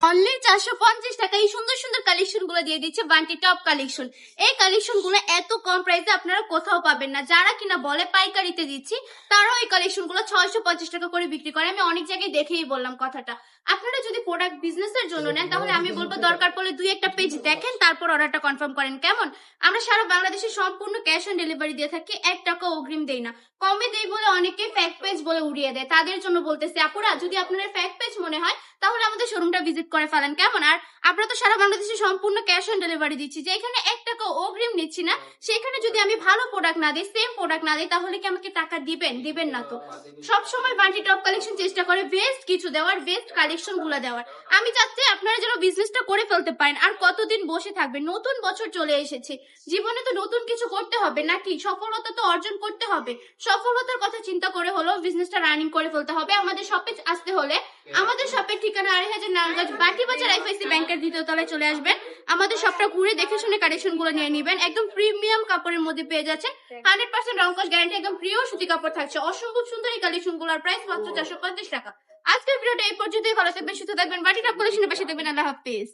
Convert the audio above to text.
Only 450 টাকা এই সুন্দর সুন্দর কালেকশন গুলো দিয়ে দিচ্ছে বান্টি টপ কালেকশন। এই কালেকশন গুলো এত কম প্রাইসে আপনারা কোথাও পাবেন না। যারা কিনা বলে পাইকারিতে দিচ্ছি তারাও এই কালেকশন গুলো 650 টাকা করে বিক্রি করে। আমি অনেক জায়গায় দেখেই বললাম কথাটা। আপনারা যদি প্রোডাক্ট বিজনেসের জন্য নেন তাহলে আমি বলবো দরকার পড়লে 2-1টা পেজ দেখেন, তারপর অর্ডারটা কনফার্ম করেন। কেমন? আমরা সারা বাংলাদেশে সম্পূর্ণ ক্যাশ অন ডেলিভারি দিয়ে থাকি, 1 টাকা অগ্রিম দেই না। কমে দেই বলে অনেকে ফেক পেজ বলে উড়িয়ে দেয়, তাদের জন্য বলতেছি আপুরা যদি আপনার ফেক পেজ মনে হয় তাহলে আমাদের শোরুমটা ভিজিট করে ফেলেন। কেমন? আর আমরা তো সারা বাংলাদেশে সম্পূর্ণ ক্যাশ অন ডেলিভারি দিচ্ছি, যেখানে 1 টাকা অগ্রিম নিচ্ছি না। সেখানে যদি আমি ভালো প্রোডাক্ট না দিই, সেম প্রোডাক্ট না দিই, তাহলে কি আমাকে টাকা দিবেন না তো। সবসময় বান্টি টপ কালেকশন চেষ্টা করে বেস্ট কিছু দেওয়ার, বেস্ট কালেকশন গুলো দেওয়ার। আমি চাচ্ছি আপনারা যেন বিজনেসটা করে ফেলতে পারেন। আর কতদিন বসে থাকবেন? নতুন বছর চলে এসেছে, জীবনে তো নতুন কিছু করতে হবে নাকি? সফলতা তো অর্জন করতে হবে। সফলতার কথা চিন্তা করে হলো বিজনেসটা রানিং করে ফেলতে হবে। আমাদের শপে আসতে হলে আমাদের শপের ঠিকানা 2.5 নারায়ণগঞ্জ বাটি বাজার এফআইসি ব্যাংকের 2য় তলায় চলে আসবেন। আমাদের শপটা ঘুরে দেখে শুনে কালেকশন গুলো নিয়ে নিবেন। একদম প্রিমিয়াম কাপড়ের মধ্যে পেয়ে যাচ্ছে, 100% রংকশ গ্যারান্টি, একদম প্রিয় সুতি কাপড় থাকছে। অসম্ভব সুন্দর এই কালেকশন গুলোর প্রাইস মাত্র 450 টাকা। আজকের ভিডিওটা এই পর্যন্তই। ভালো থাকবেন, সুস্থ থাকবেন, বাটি টপ কালেকশনের পাশে থাকবেন। আল্লাহ হাফেজ।